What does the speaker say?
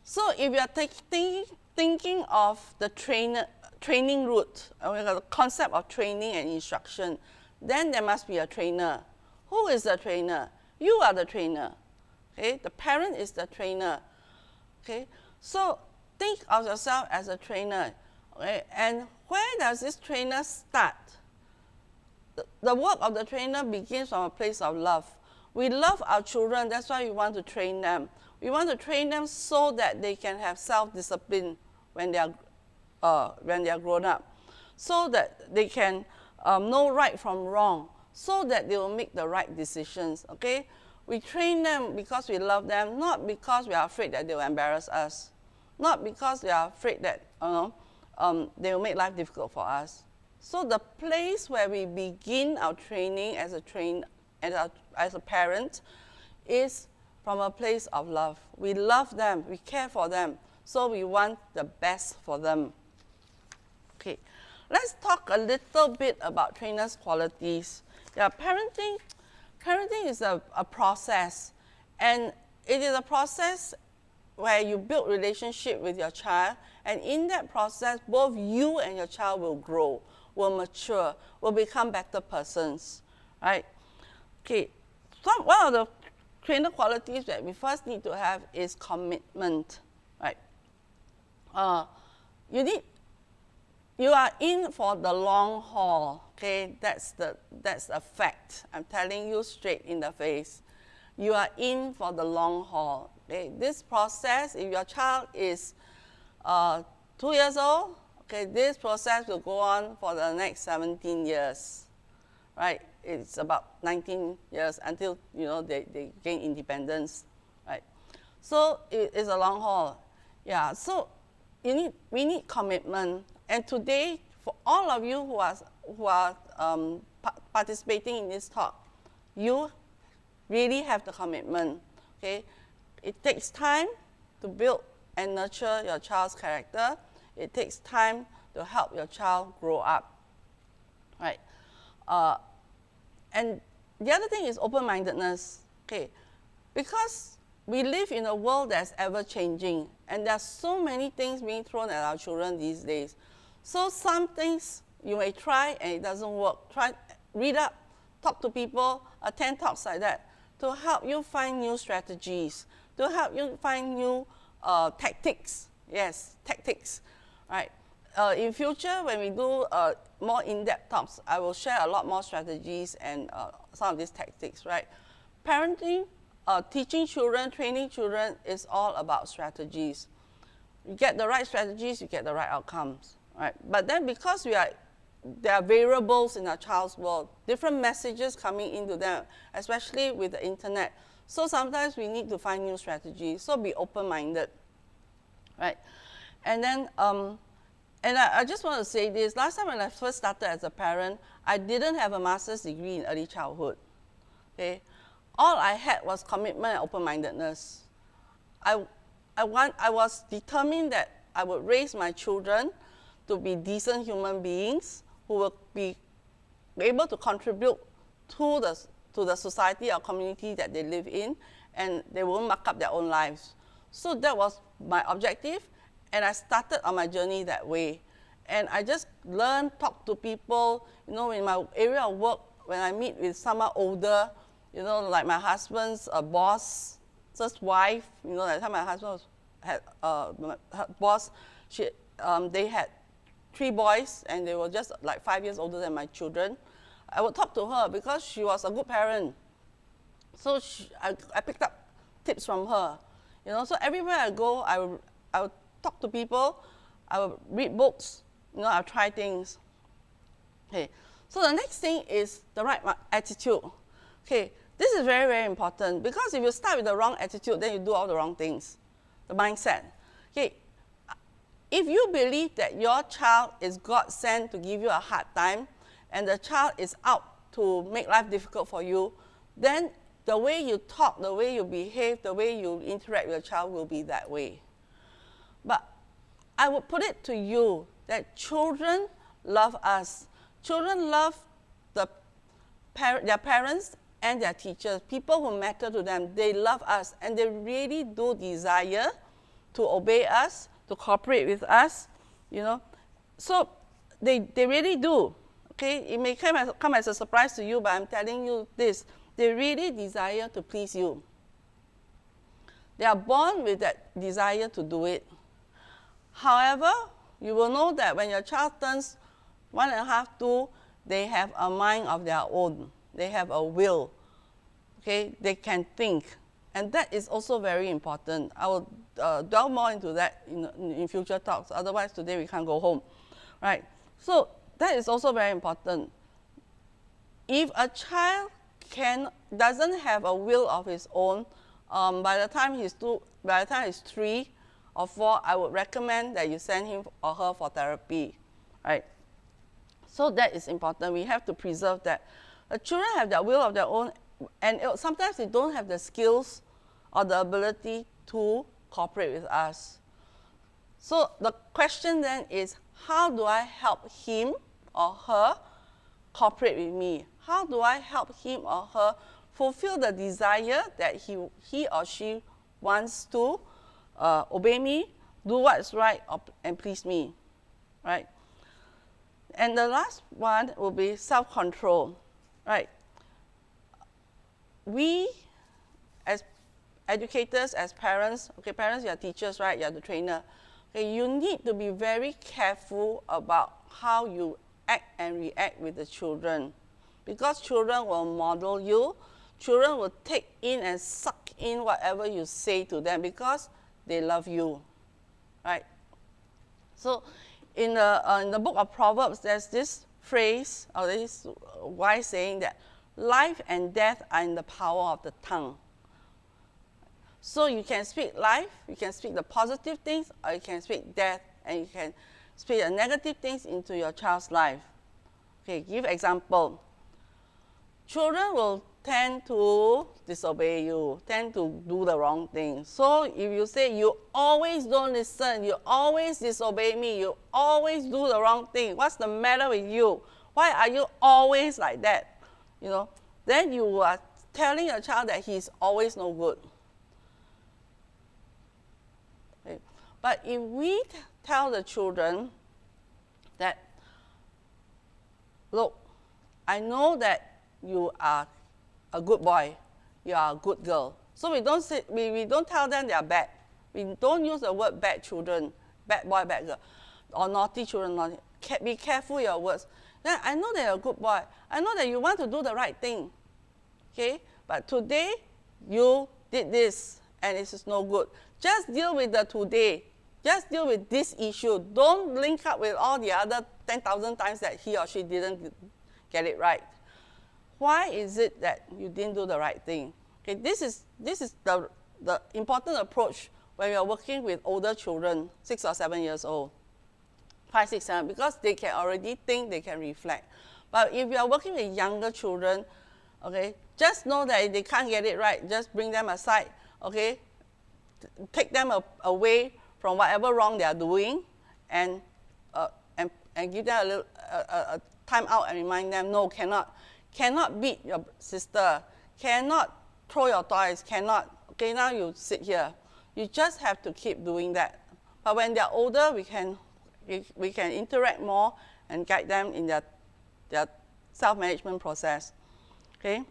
So if you are thinking of the training route, the concept of training and instruction, then there must be a trainer. Who is the trainer? You are the trainer. Okay? The parent is the trainer. Okay? So think of yourself as a trainer. Okay? And where does this trainer start? The work of the trainer begins from a place of love. We love our children, that's why we want to train them. We want to train them so that they can have self-discipline when they are grown up, so that they can know right from wrong, so that they will make the right decisions. Okay? We train them because we love them, not because we are afraid that they will embarrass us, not because we are afraid that they will make life difficult for us. So the place where we begin our training as a parent is from a place of love. We love them, we care for them, so we want the best for them. Okay, let's talk a little bit about trainers' qualities. Yeah, parenting is a process, and it is a process where you build relationship with your child, and in that process, both you and your child will grow, will mature, will become better persons, right? Okay, one of the trainer qualities that we first need to have is commitment, right? You are in for the long haul, okay? That's a fact. I'm telling you straight in the face. You are in for the long haul. Okay? This process, if your child is 2 years old, okay, this process will go on for the next 17 years, right? It's about 19 years until they gain independence, right? So it's a long haul. Yeah, so we need commitment. And today, for all of you who are participating in this talk, you really have the commitment. Okay, it takes time to build and nurture your child's character. It takes time to help your child grow up, right? And the other thing is open-mindedness. Okay, because we live in a world that's ever-changing, and there are so many things being thrown at our children these days. So some things you may try and it doesn't work. Read up, talk to people, attend talks like that to help you find new strategies, to help you find new tactics. Yes, tactics, right? In future, when we do more in-depth talks, I will share a lot more strategies and some of these tactics, right? Parenting, teaching children, training children is all about strategies. You get the right strategies, you get the right outcomes. Right? But then because there are variables in our child's world, different messages coming into them, especially with the internet. So sometimes we need to find new strategies. So be open-minded, right? And then, I just want to say this. Last time when I first started as a parent, I didn't have a master's degree in early childhood. Okay? All I had was commitment and open-mindedness. I was determined that I would raise my children to be decent human beings who will be able to contribute to the society or community that they live in, and they won't muck up their own lives. So that was my objective, and I started on my journey that way. And I just learned, talk to people, in my area of work, when I meet with someone older, like my husband's boss, just wife, that time my husband had her boss, they had 3 boys, and they were just like 5 years older than my children. I would talk to her because she was a good parent. So I picked up tips from her. So everywhere I go, I would talk to people, I would read books, I would try things. Okay. So the next thing is the right attitude. Okay. This is very, very important because if you start with the wrong attitude, then you do all the wrong things. The mindset. Okay. If you believe that your child is God sent to give you a hard time, and the child is out to make life difficult for you, then the way you talk, the way you behave, the way you interact with your child will be that way. But I would put it to you that children love us. Children love their parents and their teachers, people who matter to them. They love us, and they really do desire to obey us, to cooperate with us, you know. So they really do. Okay, it may come as a surprise to you, but I'm telling you this. They really desire to please you. They are born with that desire to do it. However, you will know that when your child turns 1.5, 2, they have a mind of their own. They have a will. Okay, they can think. And that is also very important. I will delve more into that in future talks. Otherwise, today we can't go home. Right? So that is also very important. If a child doesn't have a will of his own, by the time he's 3 or 4, I would recommend that you send him or her for therapy. Right? So that is important. We have to preserve that. The children have their will of their own, and sometimes they don't have the skills or the ability to cooperate with us. So the question then is, how do I help him or her cooperate with me? How do I help him or her fulfill the desire that he or she wants to obey me, do what's right, and please me, right? And the last one will be self-control, right? We, as educators, as parents, okay, parents, you're teachers, right? You're the trainer. Okay, you need to be very careful about how you act and react with the children, because children will model you. Children will take in and suck in whatever you say to them because they love you, right? So in the book of Proverbs, there's this phrase, or this wise saying that life and death are in the power of the tongue. So you can speak life, you can speak the positive things, or you can speak death, and you can speak the negative things into your child's life. Okay, give example. Children will tend to disobey you, tend to do the wrong thing. So if you say, you always don't listen, you always disobey me, you always do the wrong thing, what's the matter with you? Why are you always like that? You know, then you are telling your child that he's always no good. Okay. But if we tell the children that, look, I know that you are a good boy, you are a good girl. So we don't tell them they are bad. We don't use the word bad children, bad boy, bad girl, or naughty children, naughty. Be careful your words. Then I know that you're a good boy. I know that you want to do the right thing. Okay? But today, you did this, and it is no good. Just deal with the today. Just deal with this issue. Don't link up with all the other 10,000 times that he or she didn't get it right. Why is it that you didn't do the right thing? Okay, this is the important approach when you're working with older children, 6 or 7 years old, 5, 6, 7, because they can already think, they can reflect. But if you are working with younger children, okay, just know that if they can't get it right, just bring them aside, okay, take them away from whatever wrong they are doing, and give them a time out and remind them, no, cannot beat your sister, cannot throw your toys, cannot. Okay, now you sit here. You just have to keep doing that. But when they're older, we can interact more and guide them in their self-management process. Okay.